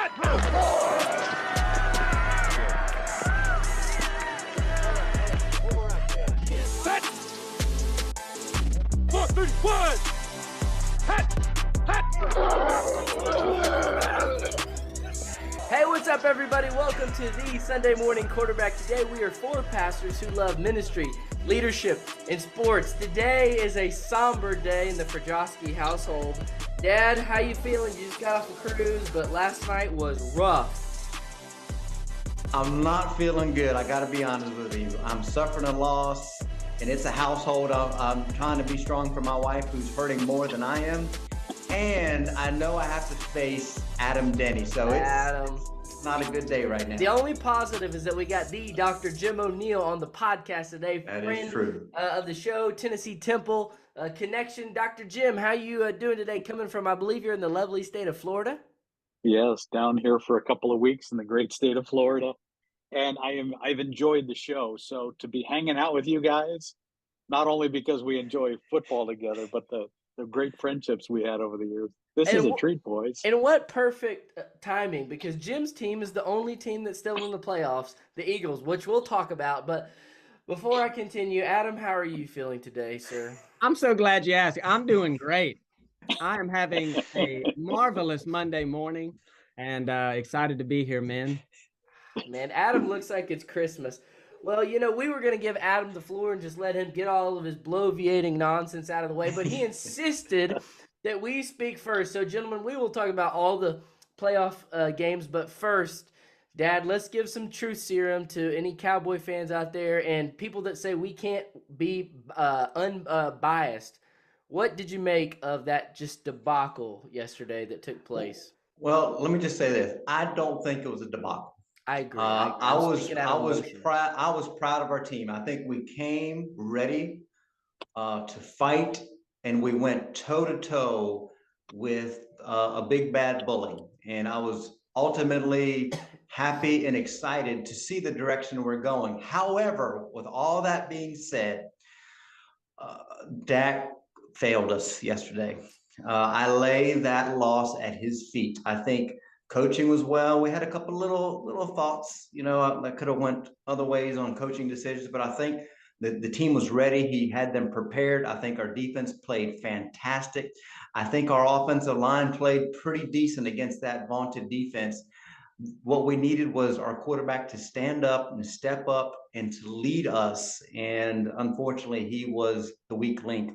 Set. 4, 3, 1. Hey, what's up, everybody? Welcome to the Sunday Morning Quarterback. Today, we are four pastors who love ministry, leadership, and sports. Today is a somber day in the Frajowski household. Dad, how you feeling? You just got off a cruise, but last night was rough. I'm not feeling good. I got to be honest with you. I'm suffering a loss, and it's a household. I'm trying to be strong for my wife, who's hurting more than I am. And I know I have to face Adam Denny, so it's not a good day right now. The only positive is that we got the Dr. Jim O'Neill on the podcast today. That is true. Of the show, Tennessee Temple Connection. Dr. Jim, how you doing today? Coming from, I believe you're in the lovely state of Florida? Yes, down here for a couple of weeks in the great state of Florida. And I've enjoyed the show. So to be hanging out with you guys, not only because we enjoy football together, but the great friendships we had over the years. This is a treat, boys. And what perfect timing, because Jim's team is the only team that's still in the playoffs, the Eagles, which we'll talk about. But before I continue, Adam, how are you feeling today, sir? I'm so glad you asked. I'm doing great. I am having a marvelous Monday morning and excited to be here, man. Man, Adam looks like it's Christmas. Well, you know, we were going to give Adam the floor and just let him get all of his bloviating nonsense out of the way, but he insisted that we speak first. So, gentlemen, we will talk about all the playoff games, but first, Dad, let's give some truth serum to any Cowboy fans out there and people that say we can't be unbiased. What did you make of that just debacle yesterday that took place? Well, let me just say this. I don't think it was a debacle. I agree. I was proud of our team. I think we came ready to fight, and we went toe-to-toe with a big bad bully. And I was ultimately happy and excited to see the direction we're going. However, with all that being said, Dak failed us yesterday. I lay that loss at his feet. I think coaching was well. We had a couple little thoughts, you know, that could have went other ways on coaching decisions, but I think the team was ready. He had them prepared. I think our defense played fantastic. I think our offensive line played pretty decent against that vaunted defense. What we needed was our quarterback to stand up and step up and to lead us. And unfortunately, he was the weak link.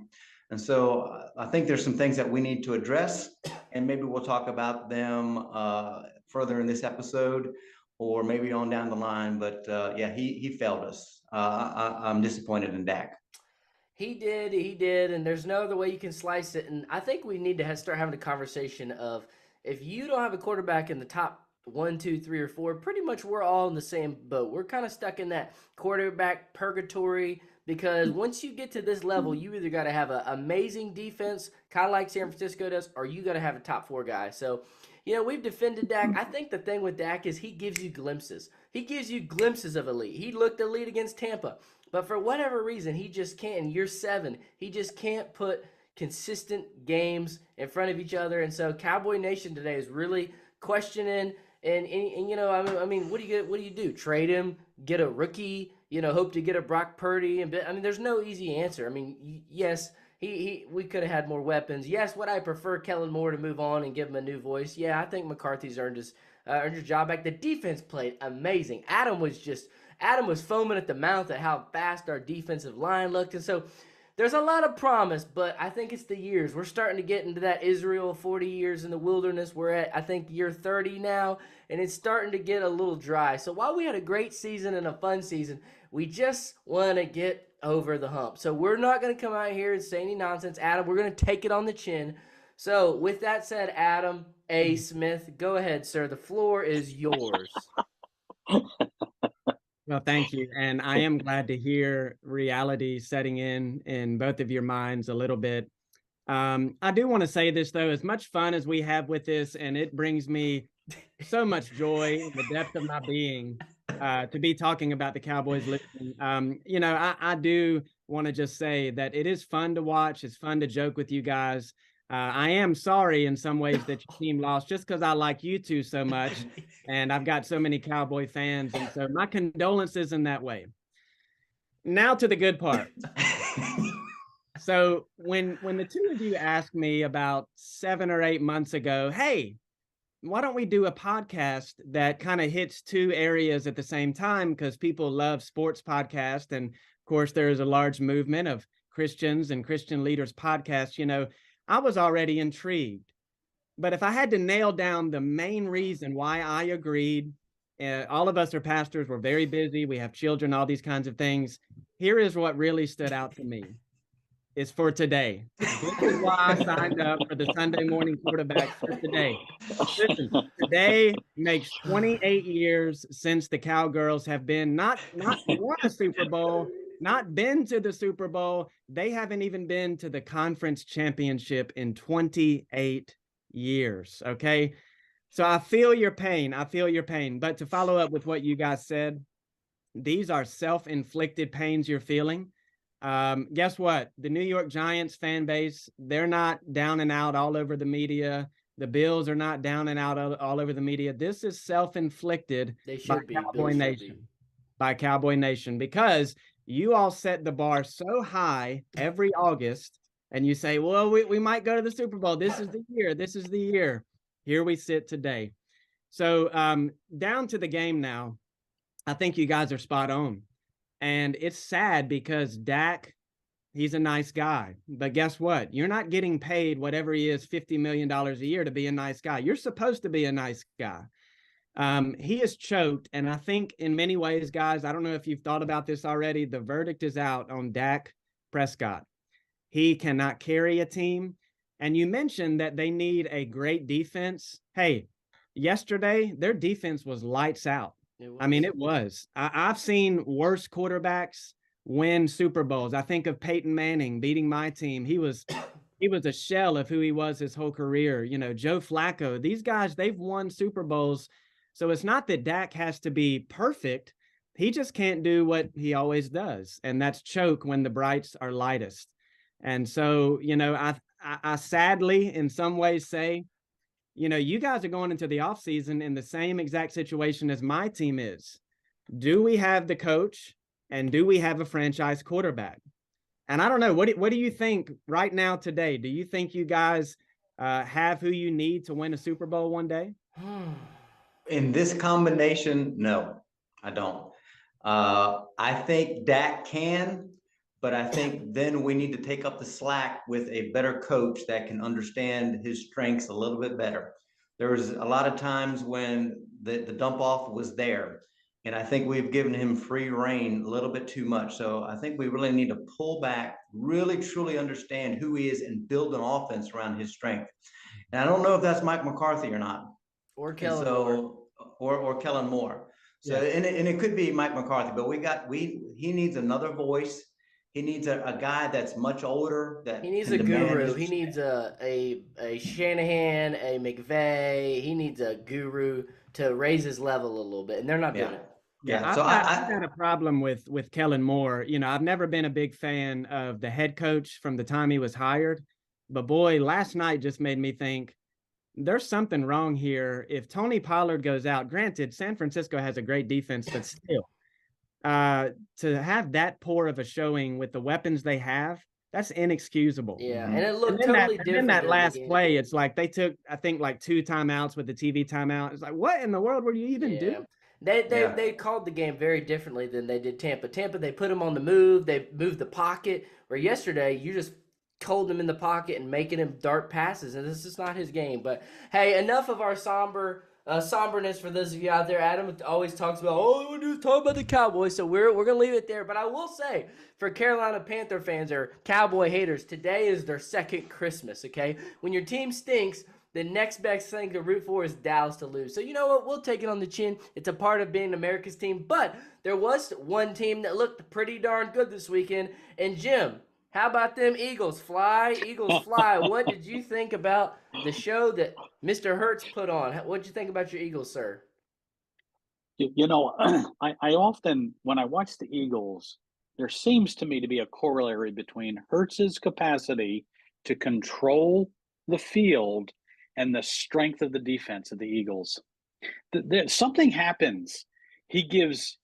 And so I think there's some things that we need to address, and maybe we'll talk about them further in this episode or maybe on down the line. But yeah, he failed us. I'm disappointed in Dak. He did, and there's no other way you can slice it. And I think we need to start having a conversation of, if you don't have a quarterback in the top 1, 2, 3, or 4, pretty much we're all in the same boat. We're kind of stuck in that quarterback purgatory, because once you get to this level, you either got to have an amazing defense, kind of like San Francisco does, or you got to have a top 4 guy. So, you know, we've defended Dak. I think the thing with Dak is he gives you glimpses. He gives you glimpses of elite. He looked elite against Tampa. But for whatever reason, he just can't. In year 7, he just can't put consistent games in front of each other. And so Cowboy Nation today is really questioning. And you know, I mean, what do you do? Trade him, get a rookie, you know, hope to get a Brock Purdy. And I mean, there's no easy answer. I mean, yes, we could have had more weapons. Yes, would I prefer Kellen Moore to move on and give him a new voice? Yeah, I think McCarthy's earned his job back. The defense played amazing. Adam was foaming at the mouth at how fast our defensive line looked. And so there's a lot of promise, but I think it's the years. We're starting to get into that Israel 40 years in the wilderness. We're at, I think, year 30 now, and it's starting to get a little dry. So while we had a great season and a fun season, we just want to get over the hump. So we're not going to come out here and say any nonsense. Adam, we're going to take it on the chin. So with that said, Adam A. Smith, go ahead, sir. The floor is yours. Well, thank you. And I am glad to hear reality setting in both of your minds a little bit. I do want to say this, though, as much fun as we have with this, and it brings me so much joy in the depth of my being to be talking about the Cowboys. You know, I do want to just say that it is fun to watch. It's fun to joke with you guys. I am sorry in some ways that your team lost just because I like you two so much. And I've got so many Cowboy fans. And so my condolences in that way. Now to the good part. So when the two of you asked me about 7 or 8 months ago, hey, why don't we do a podcast that kind of hits two areas at the same time? Because people love sports podcasts. And of course, there is a large movement of Christians and Christian leaders podcasts. You know, I was already intrigued. But if I had to nail down the main reason why I agreed, all of us are pastors, we're very busy, we have children, all these kinds of things. Here is what really stood out to me. Is for today. This is why I signed up for the Sunday morning quarterback for today. Listen, today makes 28 years since the Cowgirls have been not won a Super Bowl, not been to the Super Bowl. They haven't even been to the conference championship in 28 years. Okay. So I feel your pain. I feel your pain. But to follow up with what you guys said, these are self-inflicted pains you're feeling. Guess what? The New York Giants fan base, they're not down and out all over the media. The Bills are not down and out all over the media. This is self-inflicted by Cowboy Nation. By Cowboy Nation, because you all set the bar so high every August, and you say, well, we might go to the Super Bowl. This is the year. This is the year. Here we sit today. So down to the game now, I think you guys are spot on. And it's sad because Dak, he's a nice guy. But guess what? You're not getting paid whatever he is, $50 million a year to be a nice guy. You're supposed to be a nice guy. He is choked. And I think in many ways, guys, I don't know if you've thought about this already, the verdict is out on Dak Prescott. He cannot carry a team. And you mentioned that they need a great defense. Hey, yesterday, their defense was lights out. I mean, it was. I've seen worse quarterbacks win Super Bowls. I think of Peyton Manning beating my team. He was a shell of who he was his whole career. You know, Joe Flacco, these guys, they've won Super Bowls. So it's not that Dak has to be perfect. He just can't do what he always does. And that's choke when the brights are lightest. And so, you know, I sadly in some ways say, you know, you guys are going into the offseason in the same exact situation as my team is. Do we have the coach and do we have a franchise quarterback? And I don't know, what do you think right now today? Do you think you guys have who you need to win a Super Bowl one day? In this combination, no, I don't. I think Dak can, but I think then we need to take up the slack with a better coach that can understand his strengths a little bit better. There was a lot of times when the dump off was there, and I think we've given him free reign a little bit too much. So I think we really need to pull back, really truly understand who he is, and build an offense around his strength. And I don't know if that's Mike McCarthy or not, or Kellen Moore. Or Kellen Moore. So Yeah. and it could be Mike McCarthy, but he needs another voice. He needs a guy that's much older. That He needs can a demand guru. his He needs a Shanahan, a McVay. He needs a guru to raise his level a little bit, and they're not doing it. Yeah. So So I've got a problem with Kellen Moore. You know, I've never been a big fan of the head coach from the time he was hired, but boy, last night just made me think there's something wrong here. If Tony Pollard goes out, granted, San Francisco has a great defense, but still, to have that poor of a showing with the weapons they have, that's inexcusable. Yeah, Mhm. and it looked And then totally different. that than the last game. play, it's like they took, I think, like 2 timeouts with the TV timeout. It's like, what in the world were you even doing? They called the game very differently than they did Tampa. Tampa, they put him on the move. They moved the pocket. Where yesterday, you just holding him in the pocket and making him dart passes, and this is not his game. But hey, enough of our somberness for those of you out there. Adam always talks about, oh, we're just talking about the Cowboys, so we're gonna leave it there. But I will say, for Carolina Panther fans or Cowboy haters, today is their second Christmas. Okay, when your team stinks, the next best thing to root for is Dallas to lose. So you know what? We'll take it on the chin. It's a part of being America's team. But there was one team that looked pretty darn good this weekend. And Jim, how about them Eagles? Fly, Eagles fly. What did you think about the show that Mr. Hertz put on? What did you think about your Eagles, sir? You know, I often, when I watch the Eagles, there seems to me to be a corollary between Hertz's capacity to control the field and the strength of the defense of the Eagles. Something happens. He gives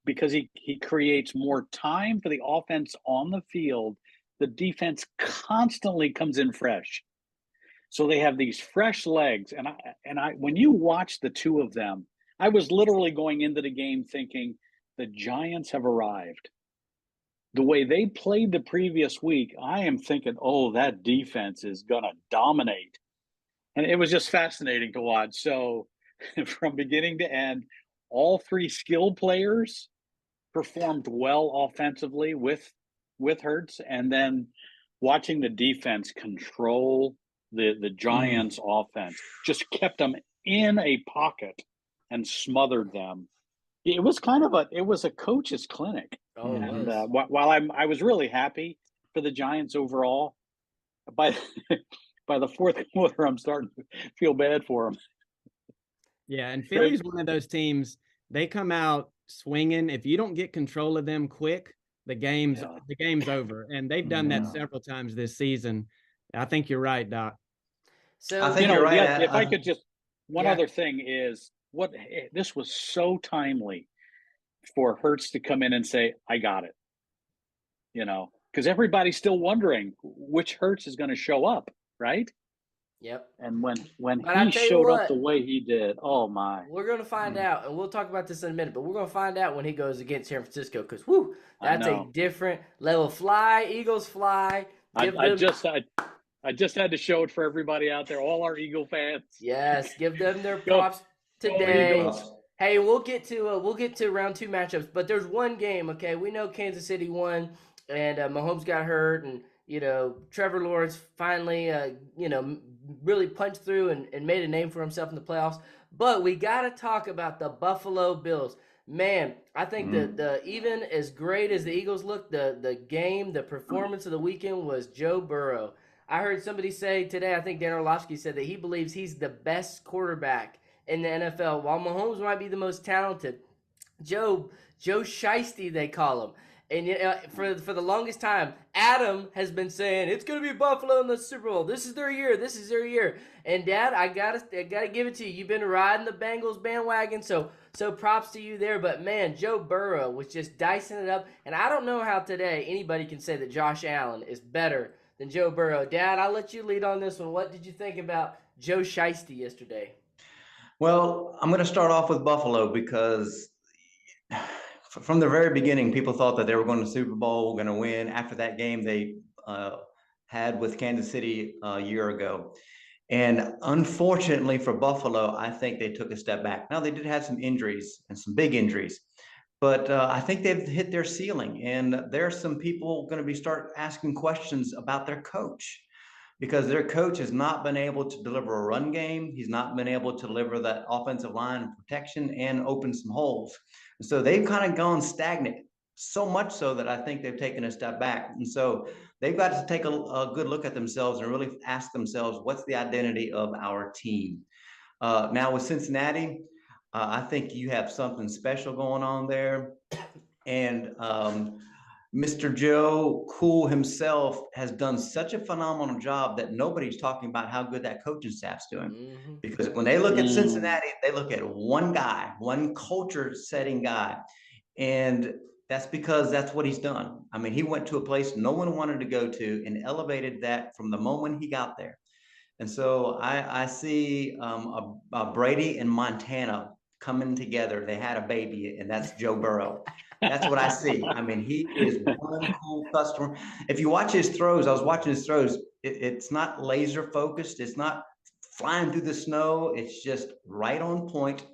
because he creates more time for the offense on the field. The defense constantly comes in fresh. So they have these fresh legs. And I when you watch the two of them, I was literally going into the game thinking the Giants have arrived. The way they played the previous week, I am thinking, oh, that defense is going to dominate. And it was just fascinating to watch. So from beginning to end, all three skilled players performed well offensively with Hurts, and then watching the defense control the Giants offense, just kept them in a pocket and smothered them. It was a coach's clinic. Oh, it And was. while I was really happy for the Giants overall, by the fourth quarter, I'm starting to feel bad for them. Yeah, and Philly's one of those teams, they come out swinging. If you don't get control of them quick, the game's over. And they've done that several times this season. I think you're right, Doc. So I think you're right. If I could just one other thing is this was so timely for Hurts to come in and say, I got it. Because everybody's still wondering which Hurts is going to show up, right? Yep. And when he showed up the way he did, oh my. We're going to find out, and we'll talk about this in a minute, but we're going to find out when he goes against San Francisco because, that's a different level. Fly, Eagles fly. I just had to show it for everybody out there, all our Eagle fans. Yes, give them their props today. Hey, we'll get to round 2 matchups, but there's one game, okay? We know Kansas City won, and Mahomes got hurt, and Trevor Lawrence finally really punched through and made a name for himself in the playoffs. But we got to talk about the Buffalo Bills. Man, I think the even as great as the Eagles look, the performance of the weekend was Joe Burrow. I heard somebody say today, I think Dan Orlovsky said that he believes he's the best quarterback in the NFL. While Mahomes might be the most talented, Joe Shiesty, they call him. And for the longest time, Adam has been saying it's going to be Buffalo in the Super Bowl. This is their year. This is their year. And Dad, I gotta give it to you. You've been riding the Bengals bandwagon, so props to you there. But man, Joe Burrow was just dicing it up. And I don't know how today anybody can say that Josh Allen is better than Joe Burrow. Dad, I'll let you lead on this one. What did you think about Joe Shiesty yesterday? Well, I'm going to start off with Buffalo because from the very beginning, people thought that they were going to the Super Bowl, going to win. After that game they had with Kansas City a year ago. And unfortunately for Buffalo, I think they took a step back. Now, they did have some injuries and some big injuries, but I think they've hit their ceiling. And there are some people going to start asking questions about their coach, because their coach has not been able to deliver a run game. He's not been able to deliver that offensive line protection and open some holes. And so they've kind of gone stagnant, so much so that I think they've taken a step back. And so they've got to take a good look at themselves and really ask themselves, what's the identity of our team? Now with Cincinnati, I think you have something special going on there. And Mr. Joe Cool himself has done such a phenomenal job that nobody's talking about how good that coaching staff's doing. Because when they look at Cincinnati, they look at one guy, one culture-setting guy. And that's because that's what he's done. I mean, he went to a place no one wanted to go to and elevated that from the moment he got there. And so I see Brady and Montana coming together. They had a baby, and that's Joe Burrow. That's what I see. I mean, he is one cool customer. If you watch his throws, I was watching his throws. It's not laser focused. It's not flying through the snow. It's just right on point,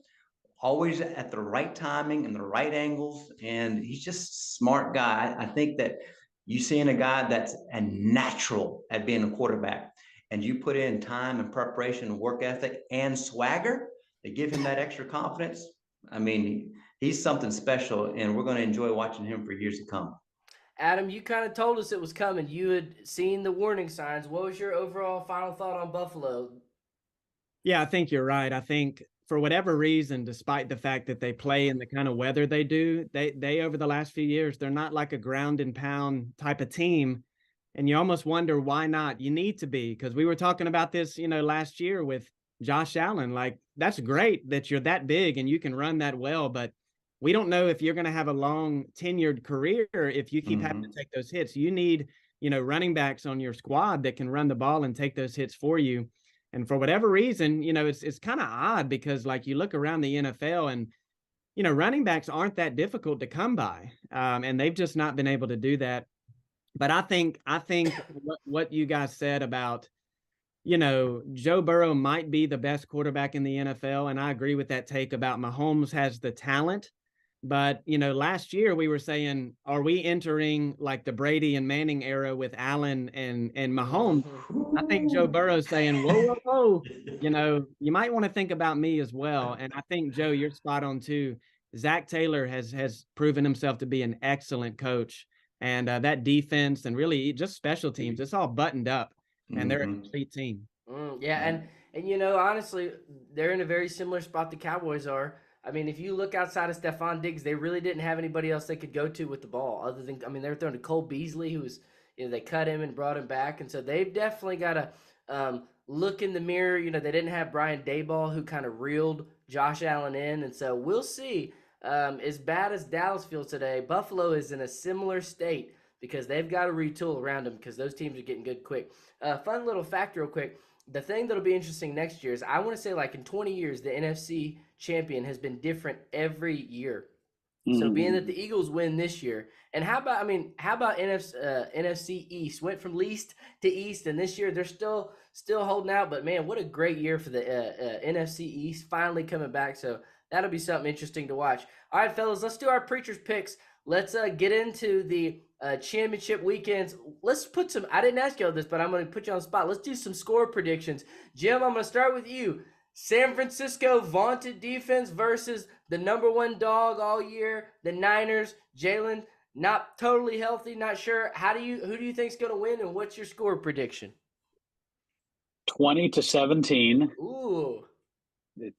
always at the right timing and the right angles. And he's just a smart guy. I think that you seeing a guy that's a natural at being a quarterback, and you put in time and preparation and work ethic and swagger, they give him that extra confidence. I mean, he's something special, and we're going to enjoy watching him for years to come. Adam, you kind of told us it was coming. You had seen the warning signs. What was your overall final thought on Buffalo? Yeah, I think you're right. I think for whatever reason, despite the fact that they play in the kind of weather they do, they over the last few years, they're not like a ground and pound type of team. And you almost wonder why not. You need to be, because we were talking about this, last year with Josh Allen. Like, that's great that you're that big and you can run that well, but we don't know if you're going to have a long tenured career if you keep having to take those hits. You need, running backs on your squad that can run the ball and take those hits for you. And for whatever reason, it's kind of odd because, like, you look around the NFL and, running backs aren't that difficult to come by. And they've just not been able to do that. But I think what you guys said about, Joe Burrow might be the best quarterback in the NFL. And I agree with that take about Mahomes has the talent. But, last year we were saying, are we entering like the Brady and Manning era with Allen and Mahomes? I think Joe Burrow's saying, whoa, whoa, whoa, you might want to think about me as well. And I think, Joe, you're spot on too. Zach Taylor has proven himself to be an excellent coach. And that defense and really just special teams, it's all buttoned up, and they're a complete team. Yeah, and honestly, they're in a very similar spot the Cowboys are. I mean, if you look outside of Stephon Diggs, they really didn't have anybody else they could go to with the ball other than, they were throwing to Cole Beasley, who was, they cut him and brought him back. And so they've definitely got to look in the mirror. They didn't have Brian Daboll, who kind of reeled Josh Allen in. And so we'll see. As bad as Dallas feels today, Buffalo is in a similar state because they've got to retool around them because those teams are getting good quick. Fun little fact real quick. The thing that'll be interesting next year is I want to say like in 20 years, the NFC champion has been different every year. So being that the Eagles win this year, and how about NFC East went from least to East, and this year they're still holding out. But man, what a great year for the NFC East, finally coming back. So that'll be something interesting to watch. All right, fellas, let's do our preacher's picks. Let's get into the championship weekends. Let's put some, I didn't ask you all this, but I'm going to put you on the spot. Let's do some score predictions. Jim, I'm going to start with you. San Francisco vaunted defense versus the number one dog all year, the Niners. Jalen, not totally healthy, not sure. Who do you think's going to win, and what's your score prediction? 20-17. Ooh.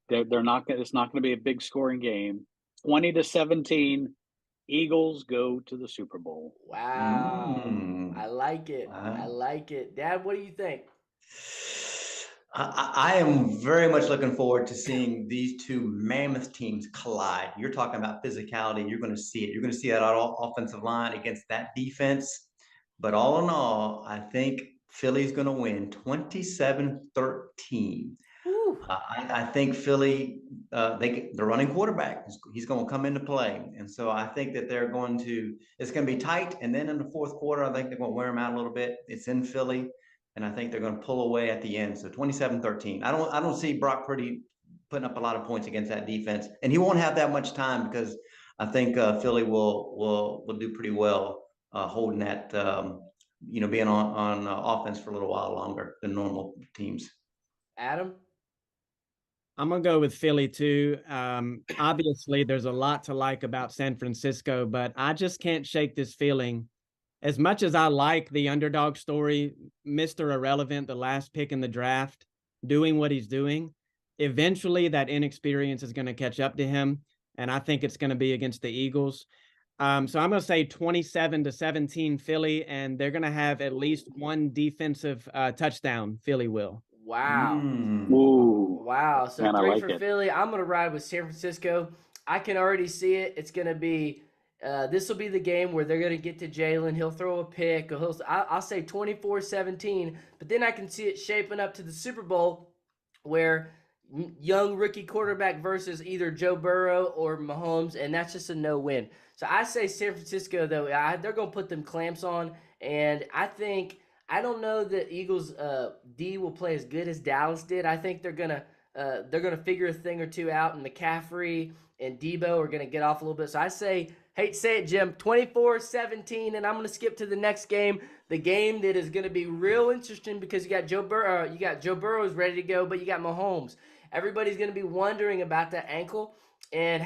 They're not. It's not going to be a big scoring game. 20-17. Eagles go to the Super Bowl. Wow. I like it. Wow. I like it. Dad, what do you think? I am very much looking forward to seeing these two mammoth teams collide. You're talking about physicality. You're going to see it. You're going to see that on offensive line against that defense. But all in all, I think Philly's going to win 27-13. I think Philly, the running quarterback, he's going to come into play. And so I think that it's going to be tight. And then in the fourth quarter, I think they're going to wear them out a little bit. It's in Philly. And I think they're going to pull away at the end. So 27-13. I don't see Brock Purdy putting up a lot of points against that defense. And he won't have that much time because I think Philly will do pretty well holding that, being on offense for a little while longer than normal teams. Adam? I'm going to go with Philly too. Obviously, there's a lot to like about San Francisco, but I just can't shake this feeling. As much as I like the underdog story, Mr. Irrelevant, the last pick in the draft, doing what he's doing, eventually that inexperience is going to catch up to him, and I think it's going to be against the Eagles. So I'm going to say 27-17 Philly, and they're going to have at least one defensive touchdown, Philly will. Wow. Ooh. Wow. So Man, I 3 like for it. Philly. I'm going to ride with San Francisco. I can already see it. It's going to be this will be the game where they're going to get to Jalen. He'll throw a pick. I'll say 24-17, but then I can see it shaping up to the Super Bowl where young rookie quarterback versus either Joe Burrow or Mahomes, and that's just a no-win. So I say San Francisco, though, they're going to put them clamps on, and I don't know that Eagles D will play as good as Dallas did. I think they're gonna figure a thing or two out, and McCaffrey and Debo are gonna get off a little bit. So I say, hate to say it, Jim, 24-17, and I'm gonna skip to the next game, the game that is gonna be real interesting because you got Joe Burrow is ready to go, but you got Mahomes. Everybody's gonna be wondering about that ankle. And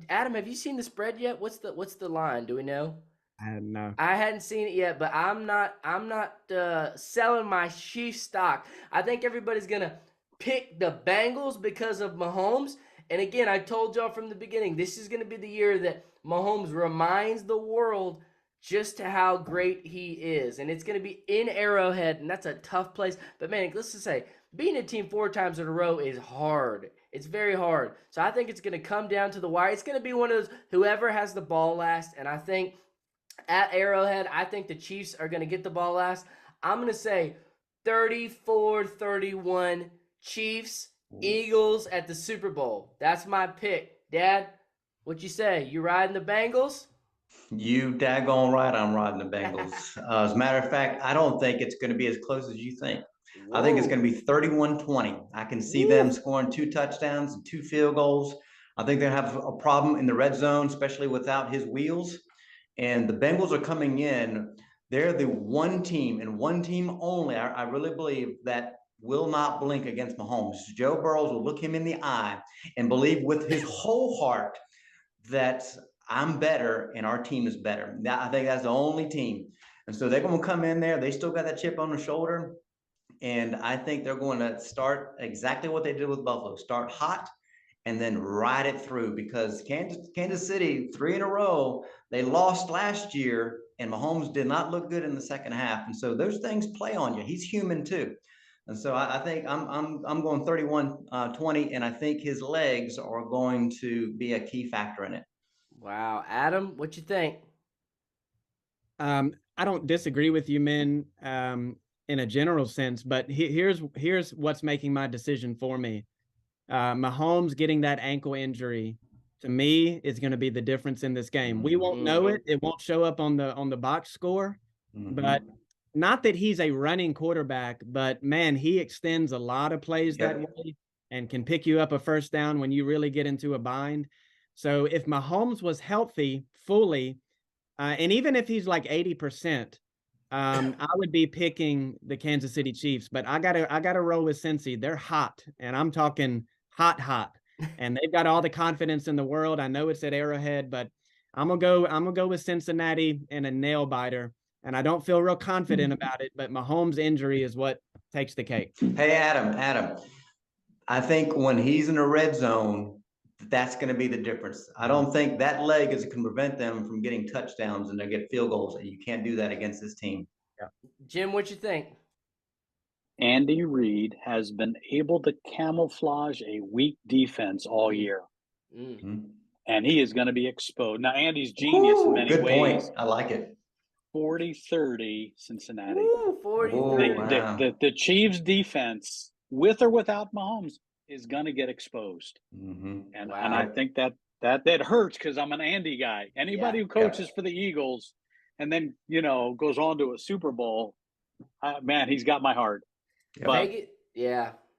Adam, have you seen the spread yet? What's the line? Do we know? No. I hadn't seen it yet, but I'm not selling my Chiefs stock. I think everybody's gonna pick the Bengals because of Mahomes. And again, I told y'all from the beginning, this is gonna be the year that Mahomes reminds the world just how great he is. And it's going to be in Arrowhead, and that's a tough place. But, man, let's just say, being a team 4 times in a row is hard. It's very hard. So I think it's going to come down to the wire. It's going to be one of those whoever has the ball last. And I think at Arrowhead, I think the Chiefs are going to get the ball last. I'm going to say 34-31 Chiefs, Eagles at the Super Bowl. That's my pick. Dad, what you say? You riding the Bengals? You daggone right, I'm riding the Bengals. As a matter of fact, I don't think it's going to be as close as you think. I think it's going to be 31-20. I can see them scoring 2 touchdowns and 2 field goals. I think they'll have a problem in the red zone, especially without his wheels. And the Bengals are coming in. They're the one team and one team only, I really believe, that will not blink against Mahomes. Joe Burrows will look him in the eye and believe with his whole heart that I'm better and our team is better. I think that's the only team. And so they're going to come in there. They still got that chip on their shoulder. And I think they're going to start exactly what they did with Buffalo. Start hot and then ride it through, because Kansas City, 3 in a row, they lost last year, and Mahomes did not look good in the second half. And so those things play on you. He's human too. And so I think I'm going 31-20, and I think his legs are going to be a key factor in it. Wow. Adam, what you think? I don't disagree with you, men, in a general sense, but here's what's making my decision for me. Mahomes getting that ankle injury, to me, is going to be the difference in this game. We won't know it. It won't show up on the box score, but not that he's a running quarterback, but man, he extends a lot of plays that way and can pick you up a first down when you really get into a bind. So if Mahomes was healthy fully, and even if he's like 80%, I would be picking the Kansas City Chiefs. But I gotta roll with Cincy. They're hot, and I'm talking hot, and they've got all the confidence in the world. I know it's at Arrowhead, but I'm gonna go with Cincinnati in a nail biter. And I don't feel real confident about it, but Mahomes' injury is what takes the cake. Hey, Adam, I think when he's in the red zone, that's going to be the difference. I don't think that leg can prevent them from getting touchdowns and they get field goals. And you can't do that against this team. Yeah. Jim, what you think? Andy Reid has been able to camouflage a weak defense all year. And he is going to be exposed. Now, Andy's genius in many good ways. Point. I like it. 40-30 Cincinnati. 40-30. The Chiefs defense, with or without Mahomes, is going to get exposed. And I think that hurts, because I'm an Andy guy. Anybody who coaches for the Eagles and then, goes on to a Super Bowl, man, he's got my heart. But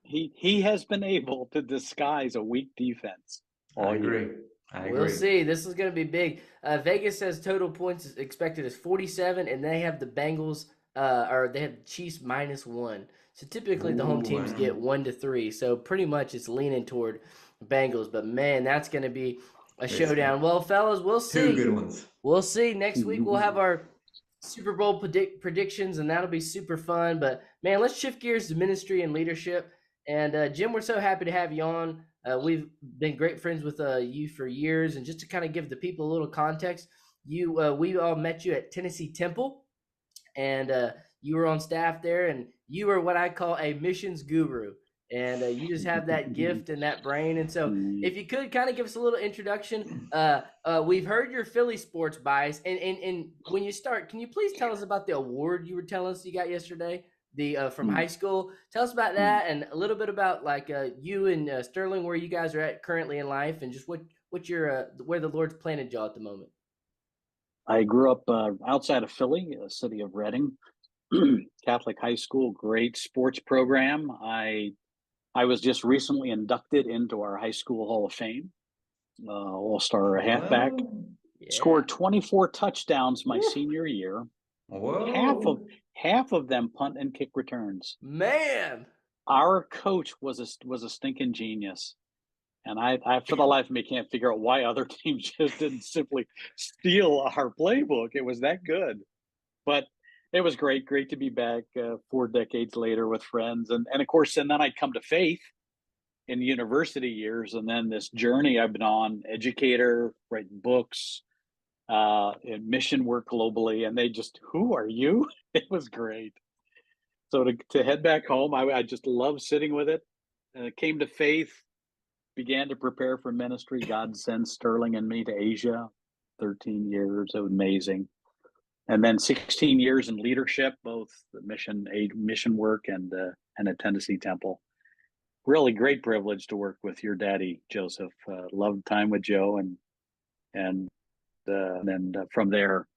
he has been able to disguise a weak defense all year. We'll see. This is going to be big. Vegas says total points is expected is 47, and they have the Bengals, or they have Chiefs -1. So typically the home teams get 1 to 3. So pretty much it's leaning toward Bengals. But man, that's going to be a showdown. Well, fellas, we'll see. 2 good ones. We'll see. Next week we'll have our Super Bowl predictions, and that'll be super fun. But man, let's shift gears to ministry and leadership. And Jim, we're so happy to have you on. We've been great friends with you for years, and just to kind of give the people a little context, we all met you at Tennessee Temple, and you were on staff there, and you were what I call a missions guru, and you just have that gift and that brain. And so, if you could kind of give us a little introduction, we've heard your Philly sports bias, and when you start, can you please tell us about the award you were telling us you got yesterday? From high school. Tell us about that, and a little bit about you and Sterling, where you guys are at currently in life, and just what your where the Lord's planted y'all at the moment. I grew up outside of Philly, the city of Reading, Catholic high school, great sports program. I was just recently inducted into our high school Hall of Fame, all-star halfback. Scored 24 touchdowns my senior year. Half of them punt and kick returns. Man, our coach was a stinking genius, and I for the life of me can't figure out why other teams just didn't simply steal our playbook. It was that good, but it was great to be back 4 decades later with friends, and of course, and then I come to faith in the university years, and then this journey I've been on, educator, writing books, in mission work globally, and they just, who are you? It was great. So to head back home, I just love sitting with it. And it came to faith, began to prepare for ministry. God sent Sterling and me to Asia, 13 years. It was amazing. And then 16 years in leadership, both the mission work and at Tennessee Temple. Really great privilege to work with your daddy, Joseph. Loved time with Joe, and then from there,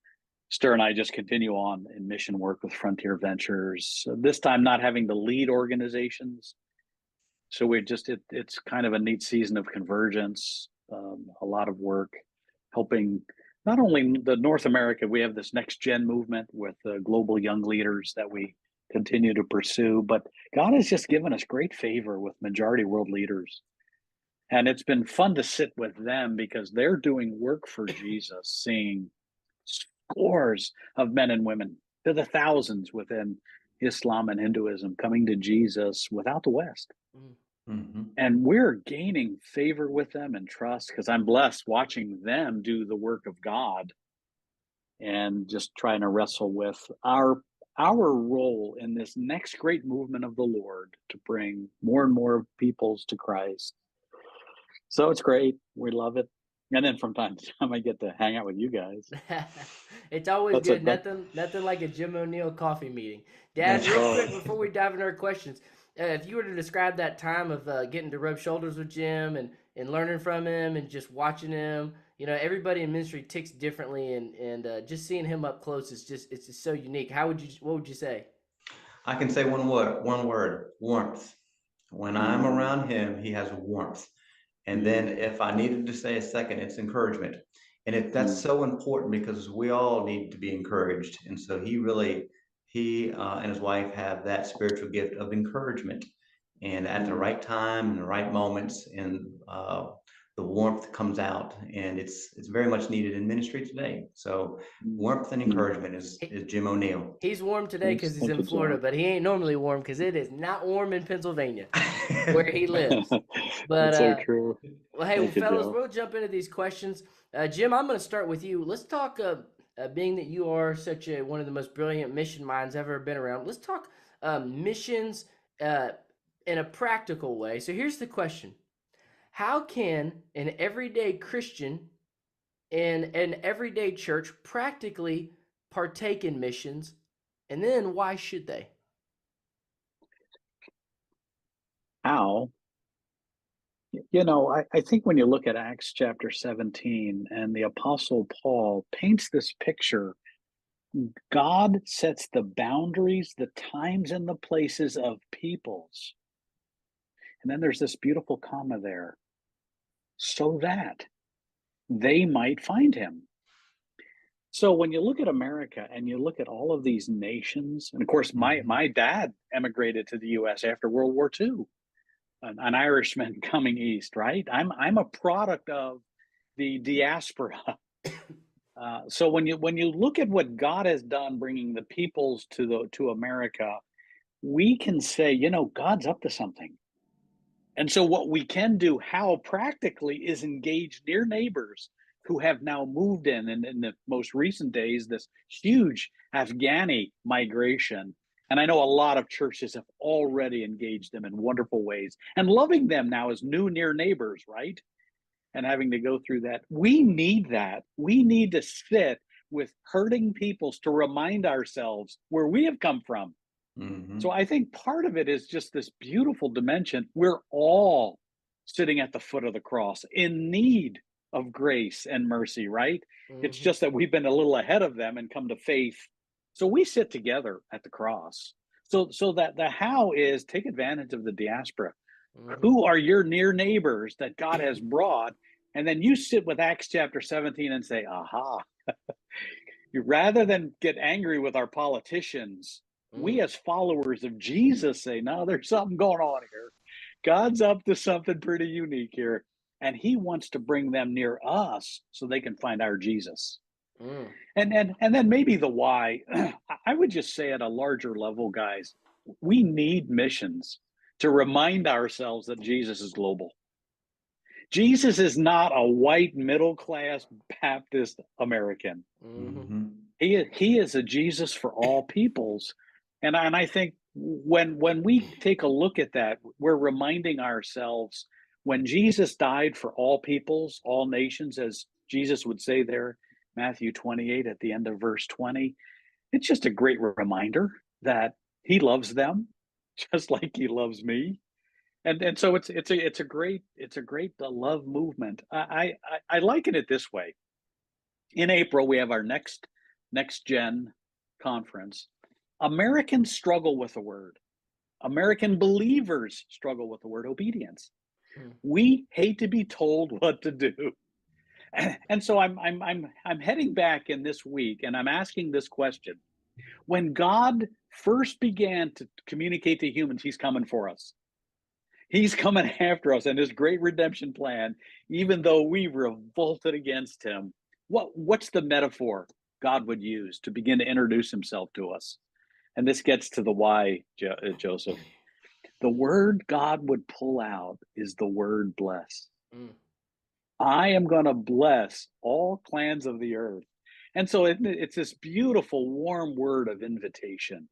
Ster and I just continue on in mission work with Frontier Ventures. This time, not having to lead organizations, so it's kind of a neat season of convergence. A lot of work helping not only the North America. We have this next gen movement with global young leaders that we continue to pursue, but God has just given us great favor with majority world leaders. And it's been fun to sit with them because they're doing work for Jesus, seeing scores of men and women, to the thousands within Islam and Hinduism, coming to Jesus without the West. Mm-hmm. And we're gaining favor with them and trust, because I'm blessed watching them do the work of God and just trying to wrestle with our role in this next great movement of the Lord to bring more and more peoples to Christ. So it's great. We love it. And then from time to time, I get to hang out with you guys. It's always That's good. it. Nothing like a Jim O'Neill coffee meeting. Dad, real quick before we dive into our questions, if you were to describe that time of getting to rub shoulders with Jim and learning from him and just watching him, you know, everybody in ministry ticks differently, and just seeing him up close is it's just so unique. What would you say? I can say one word, warmth. When I'm around him, he has warmth. And then if I needed to say a second, it's encouragement. And that's so important because we all need to be encouraged. And so he and his wife have that spiritual gift of encouragement. And at the right time and the right moments, and the warmth comes out, and it's very much needed in ministry today. So warmth and encouragement is Jim O'Neill. He's warm today because he's in Florida, but he ain't normally warm because it is not warm in Pennsylvania where he lives. But that's so true. Well, hey, fellas, Joe. we'll jump into these questions. Jim, I'm going to start with you. Let's talk. Being that you are such one of the most brilliant mission minds ever been around, let's talk missions in a practical way. So here's the question: how can an everyday Christian in an everyday church practically partake in missions, and then why should they? How? You know, I think when you look at Acts chapter 17, and the Apostle Paul paints this picture, God sets the boundaries, the times, and the places of peoples. And then there's this beautiful comma there, so that they might find him. So when you look at America and you look at all of these nations, and of course, my dad emigrated to the U.S. after World War II. An Irishman coming east, right? I'm a product of the diaspora. So when you look at what God has done, bringing the peoples to America, we can say, you know, God's up to something. And so what we can do, how practically, is engage near neighbors who have now moved in the most recent days, this huge Afghani migration. And I know a lot of churches have already engaged them in wonderful ways and loving them now as new near neighbors, right? And having to go through that. We need that. We need to sit with hurting peoples to remind ourselves where we have come from. So I think part of it is just this beautiful dimension. We're all sitting at the foot of the cross in need of grace and mercy, right? It's just that we've been a little ahead of them and come to faith. So we sit together at the cross. So that the how is take advantage of the diaspora. Who are your near neighbors that God has brought? And then you sit with Acts chapter 17 and say, aha. Rather than get angry with our politicians, we as followers of Jesus say, no, there's something going on here. God's up to something pretty unique here. And he wants to bring them near us so they can find our Jesus. And then maybe the why. I would just say at a larger level, guys, we need missions to remind ourselves that Jesus is global. Jesus is not a white middle class Baptist American. Mm-hmm. He is a Jesus for all peoples. And I think when we take a look at that, we're reminding ourselves when Jesus died for all peoples, all nations, as Jesus would say there, Matthew 28 at the end of verse 20, it's just a great reminder that he loves them just like he loves me. And so it's a great love movement. I liken it this way. In April, we have our next gen conference. Americans struggle with the word. American believers struggle with the word obedience. We hate to be told what to do. And so I'm heading back in this week and I'm asking this question. When God first began to communicate to humans, he's coming for us. He's coming after us and his great redemption plan, even though we revolted against him. What's the metaphor God would use to begin to introduce himself to us? And this gets to the why, Joseph. The word God would pull out is the word bless. I am going to bless all clans of the earth. And so it's this beautiful, warm word of invitation.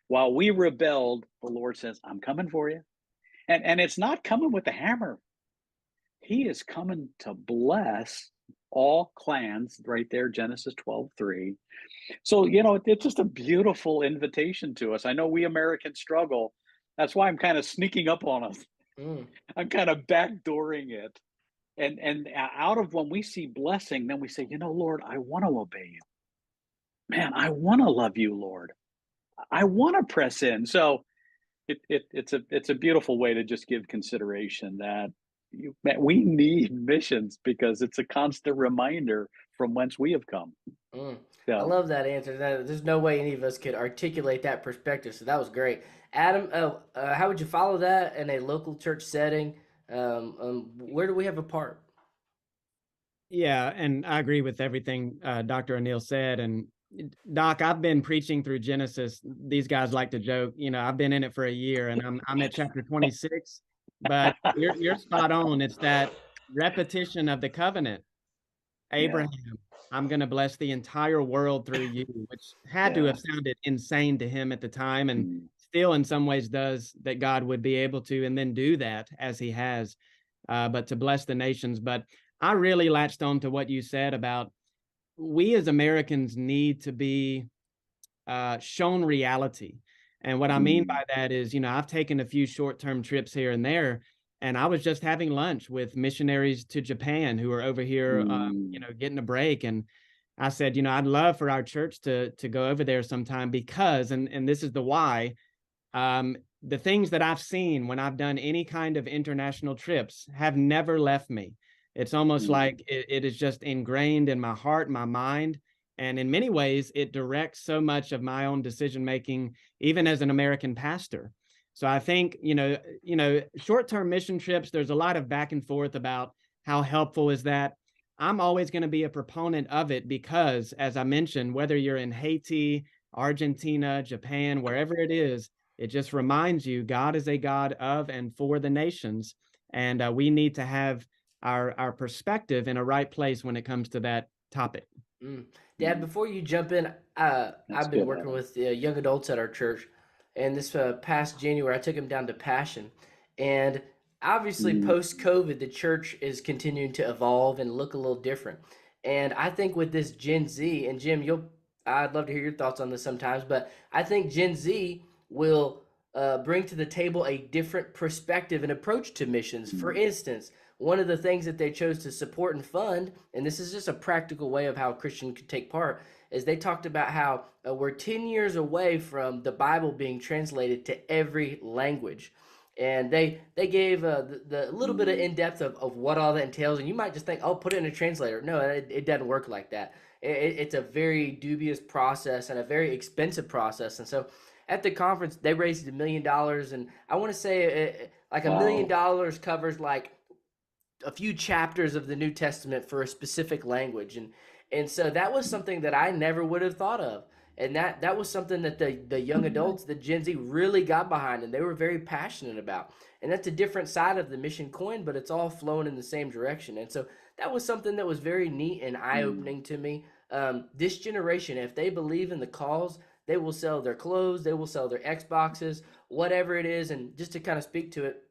While we rebelled, the Lord says, I'm coming for you. And it's not coming with a hammer. He is coming to bless all clans, right there, Genesis 12:3. So, it's just a beautiful invitation to us. I know we Americans struggle. That's why I'm kind of sneaking up on us. I'm kind of backdooring it. And out of when we see blessing, then we say, Lord, I want to obey you. Man, I want to love you, Lord. I want to press in. So it's a beautiful way to just give consideration that we need missions because it's a constant reminder from whence we have come. I love that answer. There's no way any of us could articulate that perspective. So that was great. Adam, how would you follow that in a local church setting? Where do we have a part? Yeah, and I agree with everything Dr. O'Neill said. And Doc, I've been preaching through Genesis. These guys like to joke, I've been in it for a year and I'm at chapter 26, but you're spot on. It's that repetition of the covenant. Abraham, I'm going to bless the entire world through you, which had to have sounded insane to him at the time and still in some ways does, that God would be able to and then do that as he has, but to bless the nations. But I really latched on to what you said about we as Americans need to be shown reality. And what I mean by that is, I've taken a few short-term trips here and there, and I was just having lunch with missionaries to Japan who are over here, getting a break. And I said, I'd love for our church to go over there sometime because, and this is the why, the things that I've seen when I've done any kind of international trips have never left me. It's almost like it is just ingrained in my heart, my mind. And in many ways, it directs so much of my own decision-making, even as an American pastor. So I think, short-term mission trips, there's a lot of back and forth about how helpful is that. I'm always going to be a proponent of it because, as I mentioned, whether you're in Haiti, Argentina, Japan, wherever it is, it just reminds you God is a God of and for the nations. And we need to have our perspective in a right place when it comes to that topic. Dad, before you jump in, I've been working with young adults at our church, and this past January, I took them down to Passion. And obviously, post-COVID, the church is continuing to evolve and look a little different. And I think with this Gen Z, and Jim, I'd love to hear your thoughts on this sometimes, but I think Gen Z will bring to the table a different perspective and approach to missions. For instance, one of the things that they chose to support and fund, and this is just a practical way of how a Christian could take part, is they talked about how we're 10 years away from the Bible being translated to every language. And they gave the little bit of in-depth of what all that entails. And you might just think, oh, put it in a translator. No, it doesn't work like that. It's a very dubious process and a very expensive process. And so at the conference, they raised $1 million. And I want to say like $1 million covers like a few chapters of the New Testament for a specific language. And so that was something that I never would have thought of. And that was something that the young adults, the Gen Z, really got behind, and they were very passionate about. And that's a different side of the mission coin, but it's all flowing in the same direction. And so that was something that was very neat and eye opening to me. This generation, if they believe in the cause, they will sell their clothes, they will sell their Xboxes, whatever it is. And just to kind of speak to it,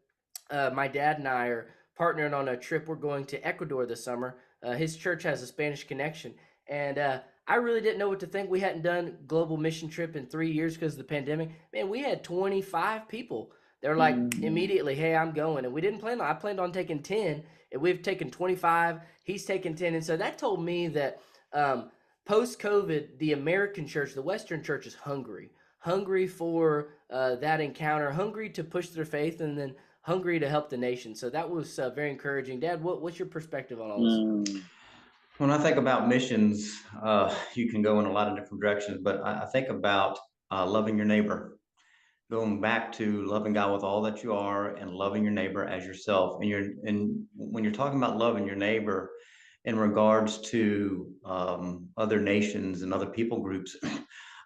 my dad and I are partnering on a trip. We're going to Ecuador this summer. His church has a Spanish connection, and I really didn't know what to think. We hadn't done global mission trip in 3 years because of the pandemic. Man, we had 25 people. They're like immediately, hey, I'm going. And we didn't plan on, I planned on taking 10, and we've taken 25. He's taken 10. And so that told me that post-COVID, the American church, the Western church is hungry for that encounter, hungry to push their faith, and then hungry to help the nation. So that was very encouraging. Dad, what's your perspective on all this? When I think about missions, you can go in a lot of different directions, but I think about loving your neighbor, going back to loving God with all that you are and loving your neighbor as yourself. And when you're talking about loving your neighbor in regards to other nations and other people groups,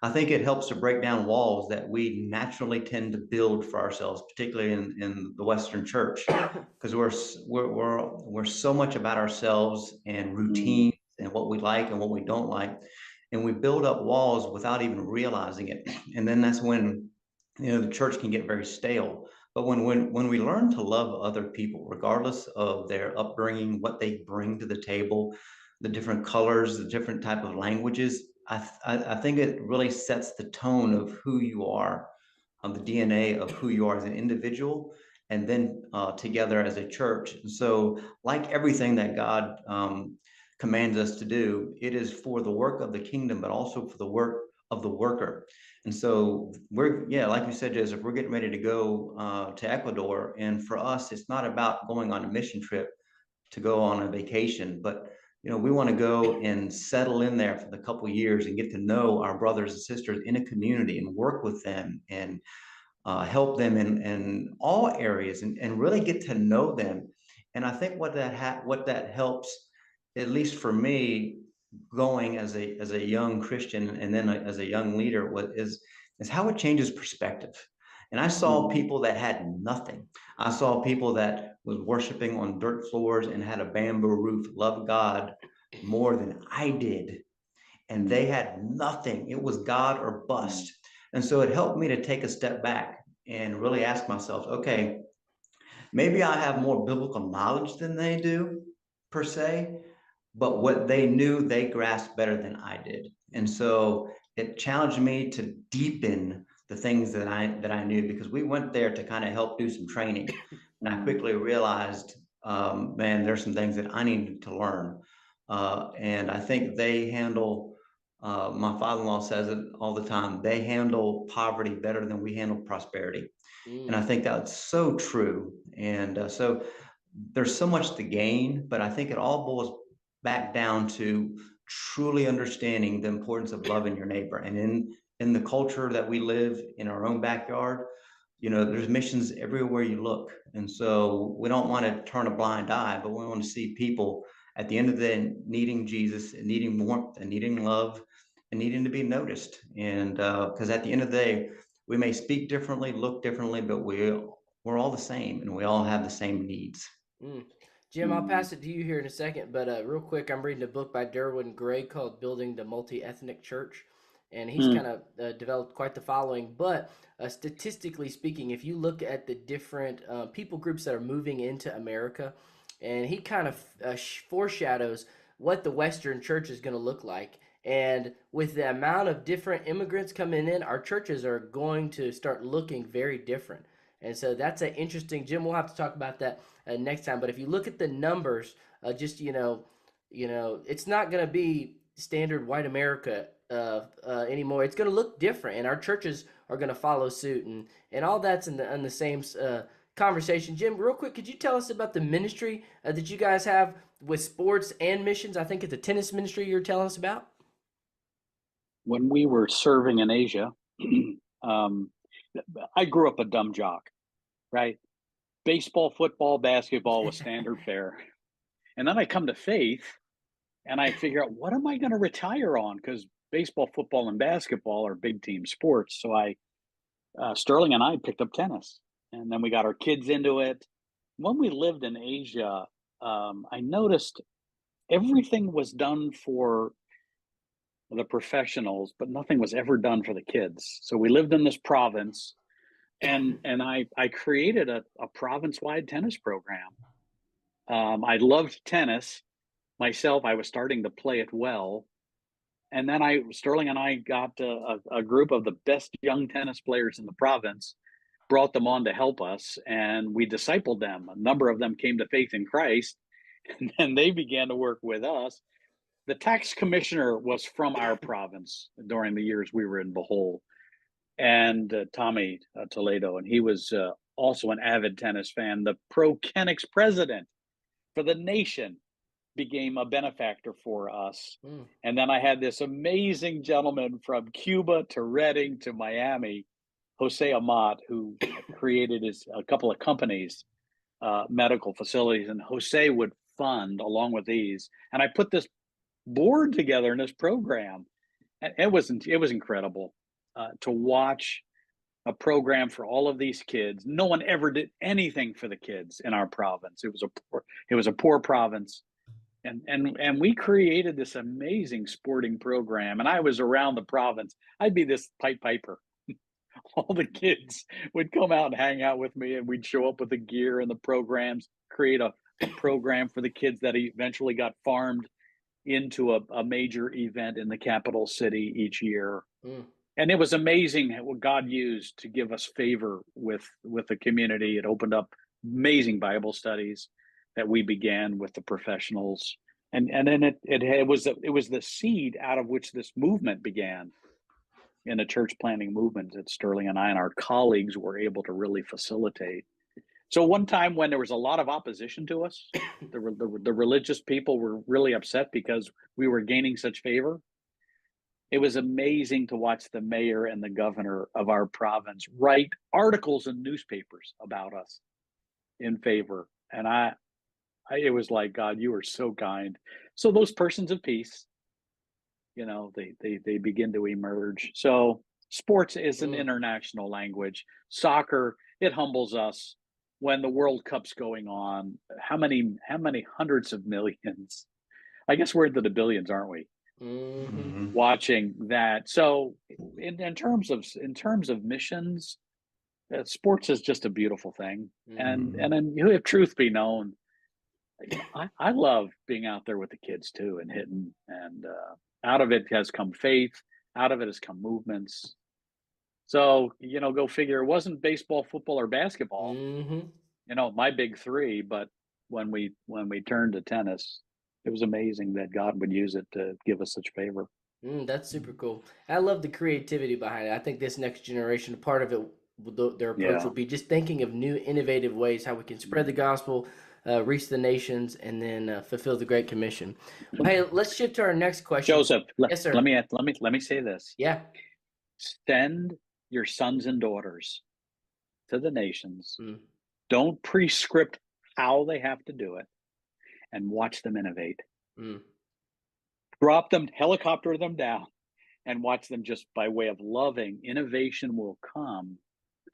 I think it helps to break down walls that we naturally tend to build for ourselves, particularly in the Western church, because we're so much about ourselves and routine and what we like and what we don't like, and we build up walls without even realizing it. And then that's when the church can get very stale. But when we learn to love other people, regardless of their upbringing, what they bring to the table, the different colors, the different type of languages, I think it really sets the tone of who you are, the DNA of who you are as an individual, and then together as a church. And so, like everything that God commands us to do, it is for the work of the kingdom, but also for the work of the worker. And so like you said, Joseph, we're getting ready to go to Ecuador. And for us, it's not about going on a mission trip to go on a vacation, but we want to go and settle in there for the couple of years and get to know our brothers and sisters in a community and work with them and help them in all areas and really get to know them. And I think what that helps, at least for me, going as a young Christian and then as a young leader, is how it changes perspective. And I saw people that had nothing. I saw people that was worshiping on dirt floors and had a bamboo roof, loved God more than I did. And they had nothing. It was God or bust. And so it helped me to take a step back and really ask myself, okay, maybe I have more biblical knowledge than they do, per se, but what they knew, they grasped better than I did. And so it challenged me to deepen the things that I knew, because we went there to kind of help do some training. And I quickly realized, man, there's some things that I needed to learn. And I think they handle, my father-in-law says it all the time, they handle poverty better than we handle prosperity. And I think that's so true. And so there's so much to gain, but I think it all boils back down to truly understanding the importance of loving your neighbor. And in the culture that we live in our own backyard, there's missions everywhere you look. And so we don't want to turn a blind eye, but we want to see people at the end of the day needing Jesus and needing warmth and needing love and needing to be noticed. And because at the end of the day, we may speak differently, look differently, but we're all the same and we all have the same needs. Jim, I'll pass it to you here in a second, but real quick, I'm reading a book by Derwin Gray called Building the Multi-Ethnic Church, and he's kind of developed quite the following. But statistically speaking, if you look at the different people groups that are moving into America, and he kind of foreshadows what the Western church is going to look like. And with the amount of different immigrants coming in, our churches are going to start looking very different. And so that's an interesting, Jim, we'll have to talk about that next time. But if you look at the numbers, it's not going to be standard white America anymore. It's going to look different, and our churches are going to follow suit, and all that's in the same conversation. Jim, real quick, could you tell us about the ministry that you guys have with sports and missions? I think it's a tennis ministry you're telling us about. When we were serving in Asia, I grew up a dumb jock, right? Baseball, football, basketball was standard fare. And then I come to faith and I figure out, what am I going to retire on? Because baseball, football, and basketball are big team sports. So Sterling and I picked up tennis, and then we got our kids into it. When we lived in Asia, I noticed everything was done for the professionals, but nothing was ever done for the kids. So we lived in this province, and I created a province-wide tennis program. I loved tennis myself. I was starting to play it well. And then Sterling and I got a group of the best young tennis players in the province, brought them on to help us, and we discipled them. A number of them came to faith in Christ, and then they began to work with us. The tax commissioner was from our province during the years we were in Bohol, and Tommy Toledo, and he was also an avid tennis fan. The Pro Kenix president for the nation became a benefactor for us. And then I had this amazing gentleman from Cuba to Reading to Miami, Jose Amat, who created a couple of companies, medical facilities, and Jose would fund along with these. And I put this board together in this program, and it was incredible to watch a program for all of these kids. No one ever did anything for the kids in our province. It was a poor province. And we created this amazing sporting program, and I was around the province. I'd be this Pied Piper. All the kids would come out and hang out with me, and we'd show up with the gear and the programs, create a program for the kids that eventually got farmed into a major event in the capital city each year. And it was amazing what God used to give us favor with the community. It opened up amazing Bible studies that we began with the professionals, and then it was the seed out of which this movement began, in a church planting movement that Sterling and I and our colleagues were able to really facilitate. So one time when there was a lot of opposition to us, the religious people were really upset because we were gaining such favor. It was amazing to watch the mayor and the governor of our province write articles in newspapers about us in favor. And it was like, God, you are so kind. So those persons of peace, they begin to emerge. So sports is an international language. Soccer, it humbles us. When the World Cup's going on, how many hundreds of millions? I guess we're into the billions, aren't we? Watching that. So in terms of missions, sports is just a beautiful thing. And then, if truth be known, I love being out there with the kids too and hitting, and out of it has come faith, out of it has come movements. So, go figure, it wasn't baseball, football, or basketball, my big three, but when we turned to tennis, it was amazing that God would use it to give us such favor. That's super cool. I love the creativity behind it. I think this next generation, part of it, their approach will be just thinking of new, innovative ways how we can spread the gospel, reach the nations, and then fulfill the Great Commission. Well, hey, let's shift to our next question. Joseph, yes, sir. Let me say this. Yeah. Send your sons and daughters to the nations. Don't prescript how they have to do it, and watch them innovate. Drop them, helicopter them down, and watch them just by way of loving. Innovation will come,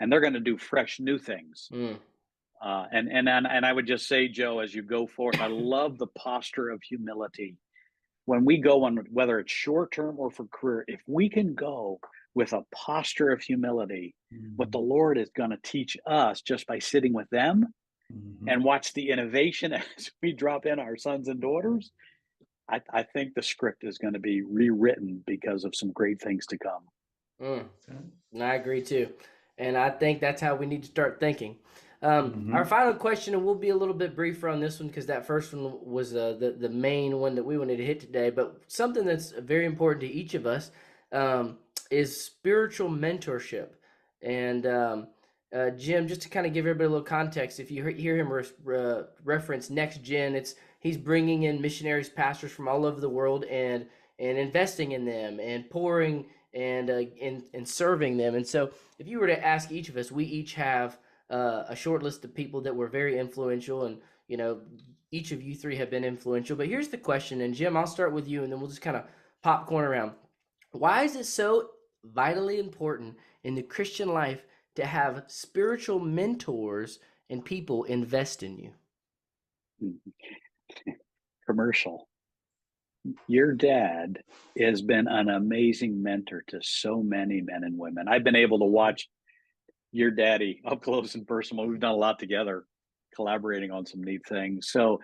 and they're going to do fresh, new things. And I would just say, Joe, as you go forth, I love the posture of humility. When we go on, whether it's short term or for career, if we can go with a posture of humility, what the Lord is going to teach us just by sitting with them and watch the innovation as we drop in our sons and daughters, I think the script is going to be rewritten because of some great things to come. I agree too. And I think that's how we need to start thinking. Our final question, and we'll be a little bit briefer on this one because that first one was the main one that we wanted to hit today. But something that's very important to each of us is spiritual mentorship. And Jim, just to kind of give everybody a little context, if you hear him reference Next Gen, he's bringing in missionaries, pastors from all over the world, and investing in them and pouring and serving them. And so, if you were to ask each of us, we each have a short list of people that were very influential, and each of you three have been influential. But here's the question, and Jim, I'll start with you, and then we'll just kind of popcorn around. Why is it so vitally important in the Christian life to have spiritual mentors and people invest in you? Commercial. Your dad has been an amazing mentor to so many men and women. I've been able to watch your daddy up close and personal. We've done a lot together, collaborating on some neat things. So,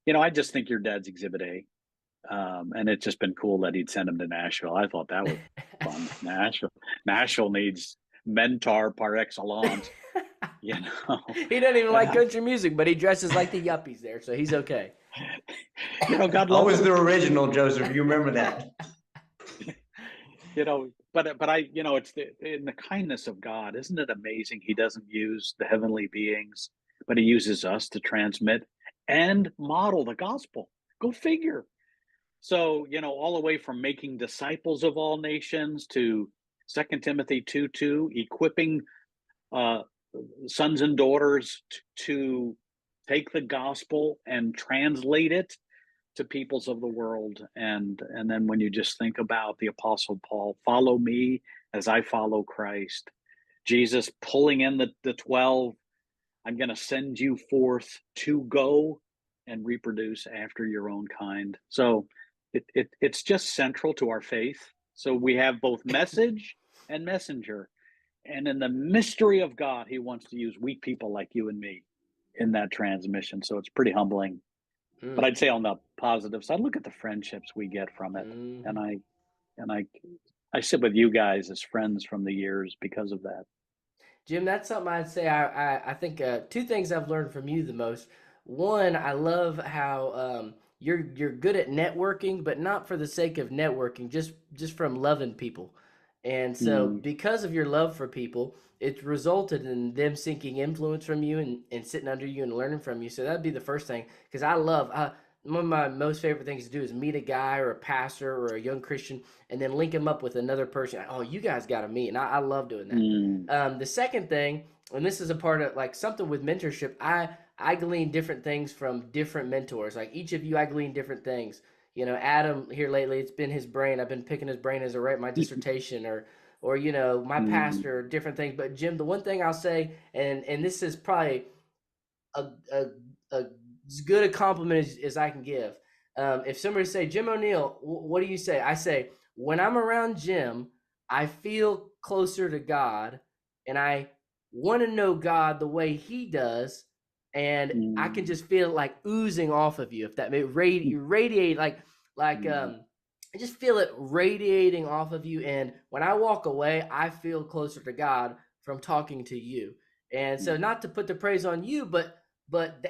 I just think your dad's Exhibit A. And it's just been cool that he'd send him to Nashville. I thought that was fun. Nashville needs mentor par excellence. He doesn't even like And country music, but he dresses like the yuppies there, so he's okay. God I loves was him. the original, Joseph. You remember that? But it's in the kindness of God. Isn't it amazing? He doesn't use the heavenly beings, but he uses us to transmit and model the gospel. Go figure. So, all the way from making disciples of all nations to 2 Timothy 2:2, equipping uh, sons and daughters to take the gospel and translate it to peoples of the world. And then when you just think about the Apostle Paul, follow me as I follow Christ. Jesus pulling in the 12, I'm going to send you forth to go and reproduce after your own kind. So it's just central to our faith. So we have both message and messenger. And in the mystery of God, he wants to use weak people like you and me in that transmission. So it's pretty humbling. But I'd say on the positive side, look at the friendships we get from it. And I sit with you guys as friends from the years because of that. Jim, that's something I'd say. I think two things I've learned from you the most. One, I love how you're good at networking, but not for the sake of networking, just from loving people. And so, because of your love for people, it's resulted in them seeking influence from you and sitting under you and learning from you. So that'd be the first thing. Because one of my most favorite things to do is meet a guy or a pastor or a young Christian and then link him up with another person. Oh, you guys got to meet. And I love doing that. The second thing, and this is a part of like something with mentorship, I glean different things from different mentors. Like each of you, I glean different things. Adam here lately, it's been his brain. I've been picking his brain as I write my dissertation or my pastor, different things. But Jim, the one thing I'll say, and this is probably a as good a compliment as I can give. If somebody say, Jim O'Neill, what do you say? I say, when I'm around Jim, I feel closer to God and I want to know God the way he does. And I can just feel it like oozing off of you. If that may radiate like I just feel it radiating off of you. And when I walk away, I feel closer to God from talking to you. And so not to put the praise on you, but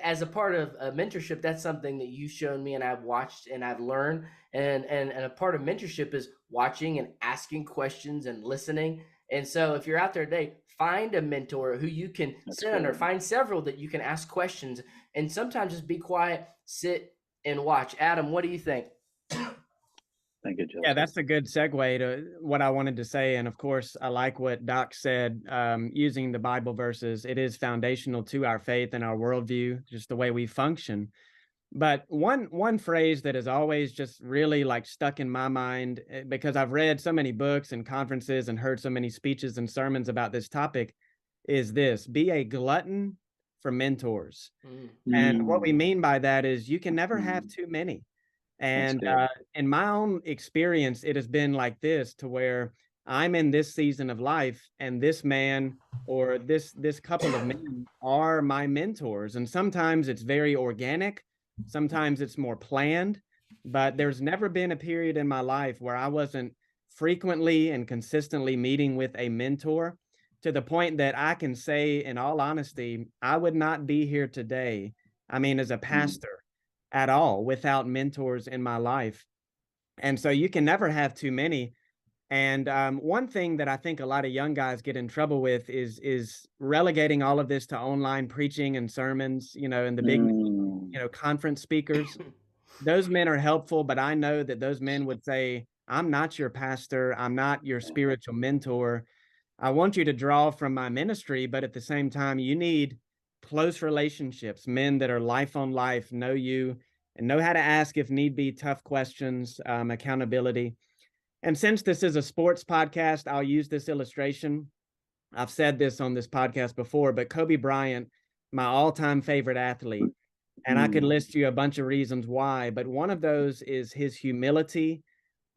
as a part of a mentorship, that's something that you've shown me and I've watched and I've learned. And a part of mentorship is watching and asking questions and listening. And so if you're out there today, find a mentor who you can sit under, find several that you can ask questions, and sometimes just be quiet, sit and watch. Adam, what do you think? Thank you, Joseph. Yeah, that's a good segue to what I wanted to say. And of course, I like what Doc said, using the Bible verses. It is foundational to our faith and our worldview, just the way we function. But one phrase that has always just really like stuck in my mind, because I've read so many books and conferences and heard so many speeches and sermons about this topic, is this: be a glutton for mentors. And what we mean by that is you can never have too many. And in my own experience, it has been like this, to where I'm in this season of life and this man or this couple of men are my mentors. And sometimes it's very organic. Sometimes it's more planned, but there's never been a period in my life where I wasn't frequently and consistently meeting with a mentor, to the point that I can say, in all honesty, I would not be here today, I mean, as a pastor at all, without mentors in my life. And so you can never have too many. And one thing that I think a lot of young guys get in trouble with is relegating all of this to online preaching and sermons, and the big, conference speakers. Those men are helpful, but I know that those men would say, I'm not your pastor. I'm not your spiritual mentor. I want you to draw from my ministry, but at the same time, you need close relationships, men that are life on life, know you and know how to ask, if need be, tough questions, accountability. And since this is a sports podcast, I'll use this illustration. I've said this on this podcast before, but Kobe Bryant, my all-time favorite athlete, and I could list you a bunch of reasons why, but one of those is his humility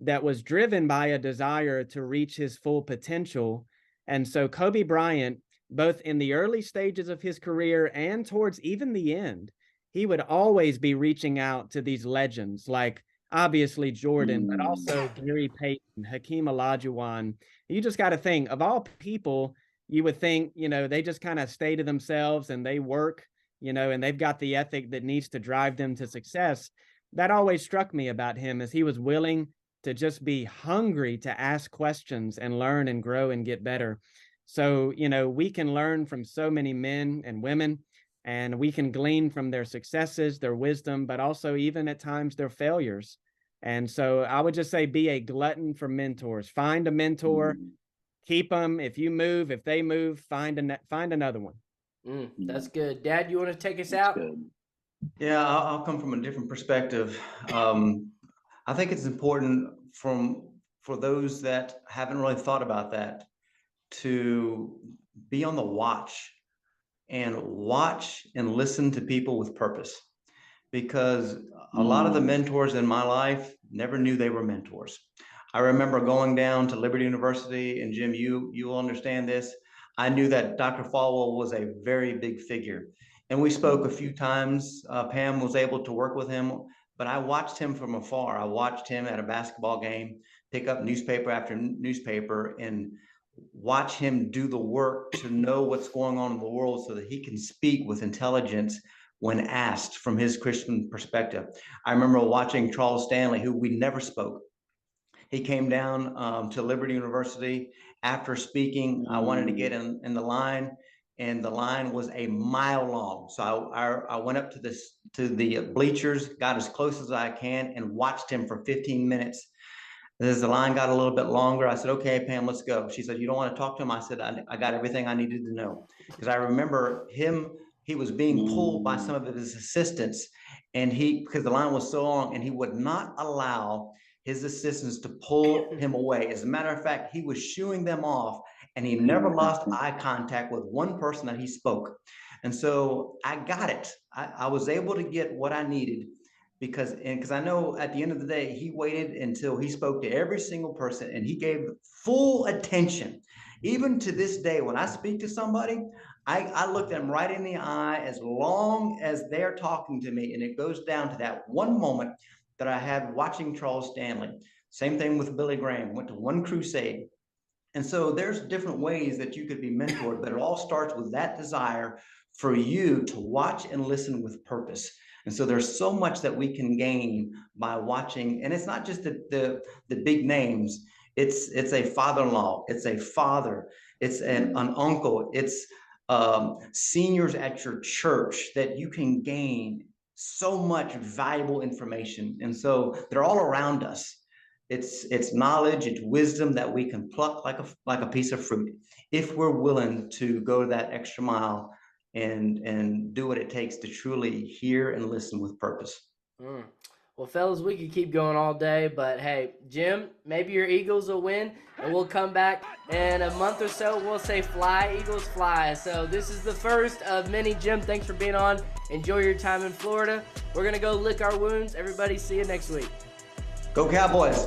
that was driven by a desire to reach his full potential. And so Kobe Bryant, both in the early stages of his career and towards even the end, he would always be reaching out to these legends like obviously Jordan, but also Gary Payton, Hakeem Olajuwon. You just got to think, of all people, you would think, they just kind of stay to themselves and they work, and they've got the ethic that needs to drive them to success. That always struck me about him, as he was willing to just be hungry to ask questions and learn and grow and get better. So, we can learn from so many men and women, and we can glean from their successes, their wisdom, but also even at times their failures. And so I would just say, be a glutton for mentors. Find a mentor, keep them. If they move, find another one. That's good. Dad, you want to take us out? Good. Yeah, I'll come from a different perspective. I think it's important for those that haven't really thought about that to be on the watch and listen to people with purpose, because a lot of the mentors in my life never knew they were mentors. I remember going down to Liberty University, and Jim, you will understand this. I knew that Dr. Falwell was a very big figure, and we spoke a few times. Pam was able to work with him, but I watched him from afar. I watched him at a basketball game, pick up newspaper after newspaper, and watch him do the work to know what's going on in the world so that he can speak with intelligence when asked from his Christian perspective. I remember watching Charles Stanley, who we never spoke. He came down to Liberty University after speaking. I wanted to get in the line, and the line was a mile long. So I went up to the bleachers, got as close as I can, and watched him for 15 minutes. As the line got a little bit longer, I said, "Okay, Pam, let's go." She said, "You don't want to talk to him?" I said, I got everything I needed to know. Because I remember he was being pulled by some of his assistants, and because the line was so long, and he would not allow his assistants to pull him away. As a matter of fact, he was shooing them off, and he never lost eye contact with one person that he spoke. And so I got it. I was able to get what I needed, because I know at the end of the day, he waited until he spoke to every single person, and he gave full attention. Even to this day, when I speak to somebody, I look them right in the eye as long as they're talking to me. And it goes down to that one moment that I had watching Charles Stanley. Same thing with Billy Graham, went to one crusade. And so there's different ways that you could be mentored, but it all starts with that desire for you to watch and listen with purpose. And so there's so much that we can gain by watching. And it's not just the big names. It's a father-in-law, it's a father, it's an uncle, it's seniors at your church that you can gain so much valuable information. And so they're all around us. It's knowledge, it's wisdom that we can pluck like a piece of fruit if we're willing to go that extra mile and do what it takes to truly hear and listen with purpose. Well, fellas, we could keep going all day, but hey, Jim, maybe your Eagles will win, and we'll come back in a month or so. We'll say fly, Eagles, fly. So this is the first of many. Jim, thanks for being on. Enjoy your time in Florida. We're going to go lick our wounds. Everybody, see you next week. Go Cowboys.